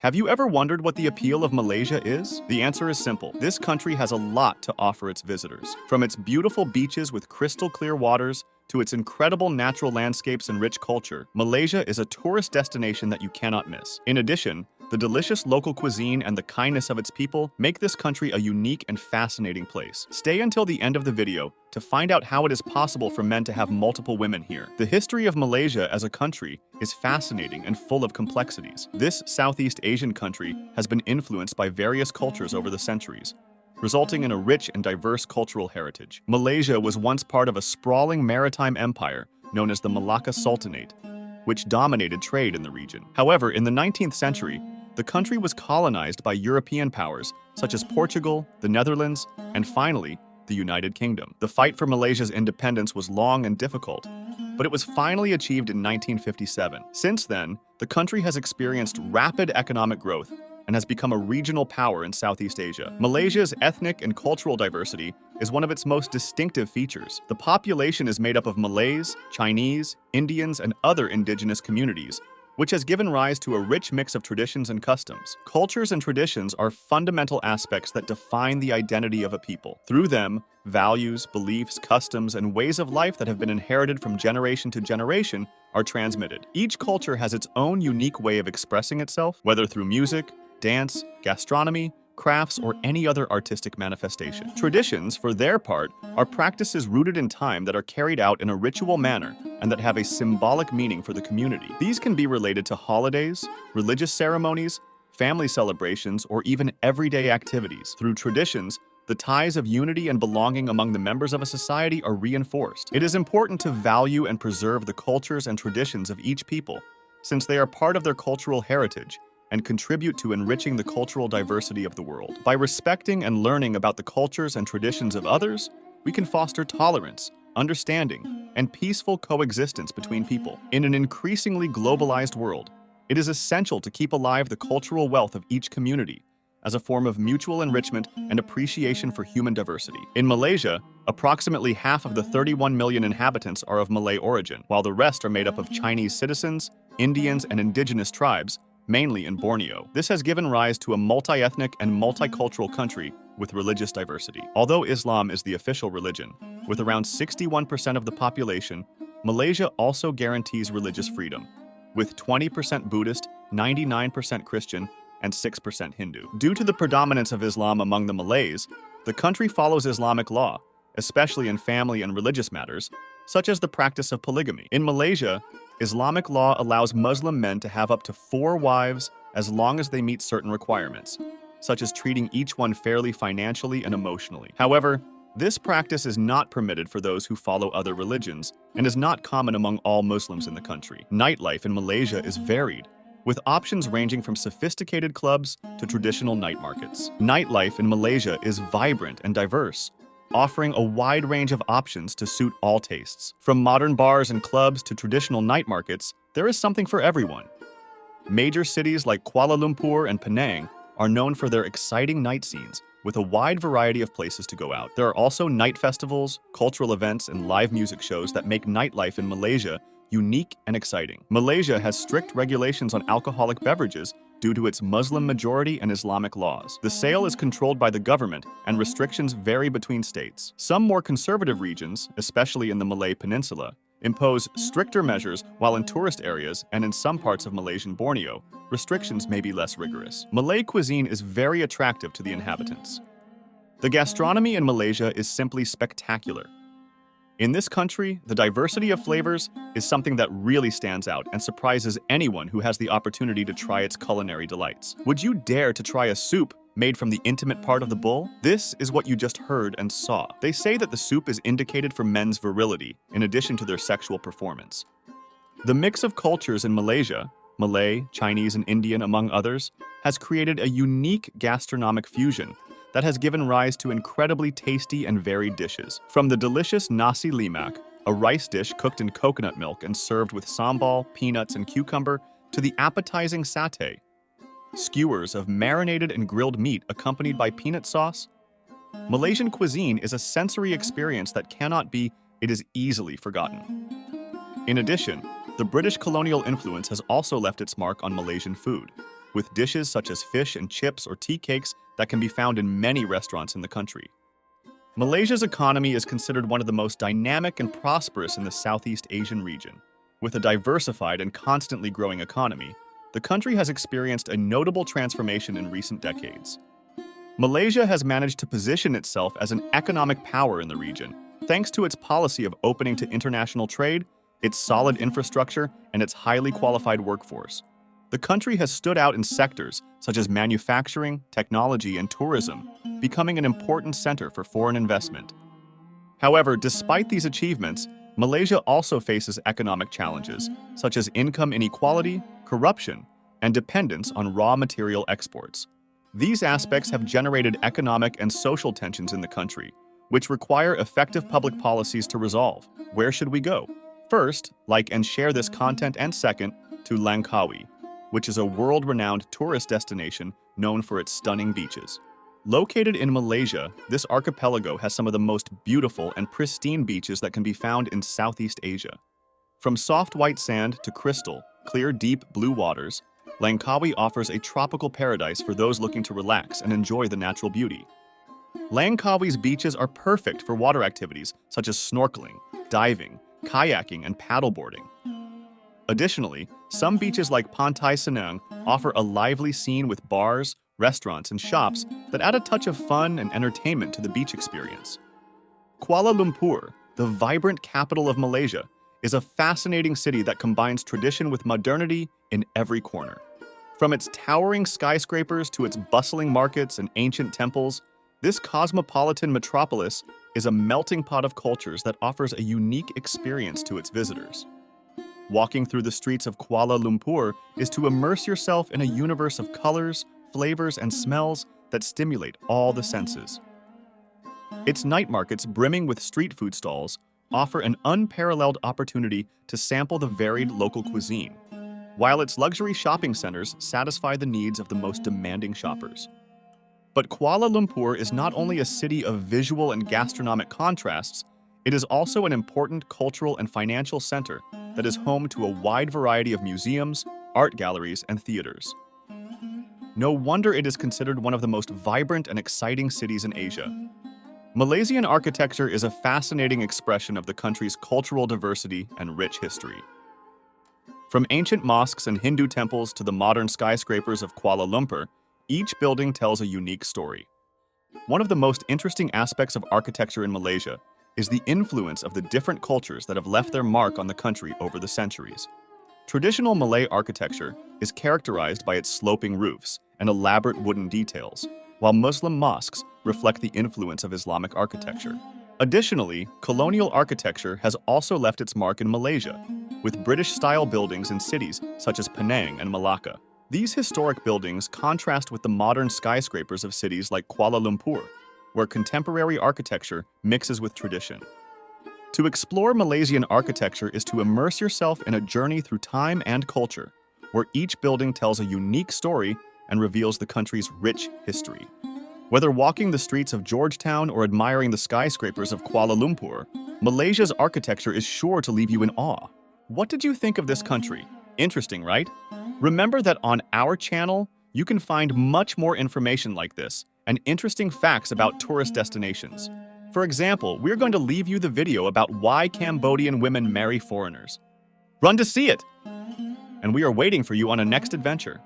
Have you ever wondered what the appeal of Malaysia is? The answer is simple. This country has a lot to offer its visitors. From its beautiful beaches with crystal clear waters to its incredible natural landscapes and rich culture, Malaysia is a tourist destination that you cannot miss. In addition, the delicious local cuisine and the kindness of its people make this country a unique and fascinating place. Stay until the end of the video to find out how it is possible for men to have multiple women here. The history of Malaysia as a country is fascinating and full of complexities. This Southeast Asian country has been influenced by various cultures over the centuries, resulting in a rich and diverse cultural heritage. Malaysia was once part of a sprawling maritime empire known as the Malacca Sultanate, which dominated trade in the region. However, in the 19th century, the country was colonized by European powers such as Portugal, the Netherlands, and finally, the United Kingdom. The fight for Malaysia's independence was long and difficult, but it was finally achieved in 1957. Since then, the country has experienced rapid economic growth and has become a regional power in Southeast Asia. Malaysia's ethnic and cultural diversity is one of its most distinctive features. The population is made up of Malays, Chinese, Indians, and other indigenous communities, which has given rise to a rich mix of traditions and customs. Cultures and traditions are fundamental aspects that define the identity of a people. Through them, values, beliefs, customs, and ways of life that have been inherited from generation to generation are transmitted. Each culture has its own unique way of expressing itself, whether through music, dance, gastronomy, crafts, or any other artistic manifestation. Traditions, for their part, are practices rooted in time that are carried out in a ritual manner and that have a symbolic meaning for the community. These can be related to holidays, religious ceremonies, family celebrations, or even everyday activities. Through traditions, the ties of unity and belonging among the members of a society are reinforced. It is important to value and preserve the cultures and traditions of each people, since they are part of their cultural heritage and contribute to enriching the cultural diversity of the world. By respecting and learning about the cultures and traditions of others, we can foster tolerance, understanding, and peaceful coexistence between people. In an increasingly globalized world, it is essential to keep alive the cultural wealth of each community as a form of mutual enrichment and appreciation for human diversity. In Malaysia, approximately half of the 31 million inhabitants are of Malay origin, while the rest are made up of Chinese citizens, Indians, and indigenous tribes, mainly in Borneo. This has given rise to a multi-ethnic and multicultural country with religious diversity. Although Islam is the official religion, with around 61% of the population, Malaysia also guarantees religious freedom, with 20% Buddhist, 99% Christian, and 6% Hindu. Due to the predominance of Islam among the Malays, the country follows Islamic law, especially in family and religious matters, such as the practice of polygamy. In Malaysia, Islamic law allows Muslim men to have up to 4 wives as long as they meet certain requirements, such as treating each one fairly financially and emotionally. However, this practice is not permitted for those who follow other religions and is not common among all Muslims in the country. Nightlife in Malaysia is varied, with options ranging from sophisticated clubs to traditional night markets. Nightlife in Malaysia is vibrant and diverse, offering a wide range of options to suit all tastes. From modern bars and clubs to traditional night markets, there is something for everyone. Major cities like Kuala Lumpur and Penang are known for their exciting night scenes, with a wide variety of places to go out. There are also night festivals, cultural events, and live music shows that make nightlife in Malaysia unique and exciting. Malaysia has strict regulations on alcoholic beverages due to its Muslim majority and Islamic laws. The sale is controlled by the government, and restrictions vary between states. Some more conservative regions, especially in the Malay Peninsula, impose stricter measures, while in tourist areas and in some parts of Malaysian Borneo, restrictions may be less rigorous. Malay cuisine is very attractive to the inhabitants. The gastronomy in Malaysia is simply spectacular. In this country, the diversity of flavors is something that really stands out and surprises anyone who has the opportunity to try its culinary delights. Would you dare to try a soup made from the intimate part of the bull? This is what you just heard and saw. They say that the soup is indicated for men's virility, in addition to their sexual performance. The mix of cultures in Malaysia, Malay, Chinese, and Indian among others, has created a unique gastronomic fusion that has given rise to incredibly tasty and varied dishes. From the delicious nasi lemak, a rice dish cooked in coconut milk and served with sambal, peanuts, and cucumber, to the appetizing satay, skewers of marinated and grilled meat accompanied by peanut sauce. Malaysian cuisine is a sensory experience that cannot be, it is easily forgotten. In addition, the British colonial influence has also left its mark on Malaysian food. with dishes such as fish and chips or tea cakes that can be found in many restaurants in the country. Malaysia's economy is considered one of the most dynamic and prosperous in the Southeast Asian region. With a diversified and constantly growing economy, the country has experienced a notable transformation in recent decades. Malaysia has managed to position itself as an economic power in the region, thanks to its policy of opening to international trade, its solid infrastructure, and its highly qualified workforce. The country has stood out in sectors such as manufacturing, technology, and tourism, becoming an important center for foreign investment. However, despite these achievements, Malaysia also faces economic challenges, such as income inequality, corruption, and dependence on raw material exports. These aspects have generated economic and social tensions in the country, which require effective public policies to resolve. Where should we go? First, like and share this content, and second, to Langkawi, which is a world-renowned tourist destination known for its stunning beaches. Located in Malaysia, this archipelago has some of the most beautiful and pristine beaches that can be found in Southeast Asia. From soft white sand to crystal, clear deep blue waters, Langkawi offers a tropical paradise for those looking to relax and enjoy the natural beauty. Langkawi's beaches are perfect for water activities such as snorkeling, diving, kayaking, and paddleboarding. Additionally, some beaches like Pantai Senang offer a lively scene with bars, restaurants, and shops that add a touch of fun and entertainment to the beach experience. Kuala Lumpur, the vibrant capital of Malaysia, is a fascinating city that combines tradition with modernity in every corner. From its towering skyscrapers to its bustling markets and ancient temples, this cosmopolitan metropolis is a melting pot of cultures that offers a unique experience to its visitors. Walking through the streets of Kuala Lumpur is to immerse yourself in a universe of colors, flavors, and smells that stimulate all the senses. Its night markets, brimming with street food stalls, offer an unparalleled opportunity to sample the varied local cuisine, while its luxury shopping centers satisfy the needs of the most demanding shoppers. But Kuala Lumpur is not only a city of visual and gastronomic contrasts, it is also an important cultural and financial center that is home to a wide variety of museums, art galleries, and theaters. No wonder it is considered one of the most vibrant and exciting cities in Asia. Malaysian architecture is a fascinating expression of the country's cultural diversity and rich history. From ancient mosques and Hindu temples to the modern skyscrapers of Kuala Lumpur, each building tells a unique story. One of the most interesting aspects of architecture in Malaysia is the influence of the different cultures that have left their mark on the country over the centuries. Traditional Malay architecture is characterized by its sloping roofs and elaborate wooden details, while Muslim mosques reflect the influence of Islamic architecture. Additionally, colonial architecture has also left its mark in Malaysia, with British-style buildings in cities such as Penang and Malacca. These historic buildings contrast with the modern skyscrapers of cities like Kuala Lumpur, where contemporary architecture mixes with tradition. To explore Malaysian architecture is to immerse yourself in a journey through time and culture, where each building tells a unique story and reveals the country's rich history. Whether walking the streets of Georgetown or admiring the skyscrapers of Kuala Lumpur, Malaysia's architecture is sure to leave you in awe. What did you think of this country? Interesting, right? Remember that on our channel, you can find much more information like this and interesting facts about tourist destinations. For example, we're going to leave you the video about why Cambodian women marry foreigners. Run to see it! And we are waiting for you on a next adventure.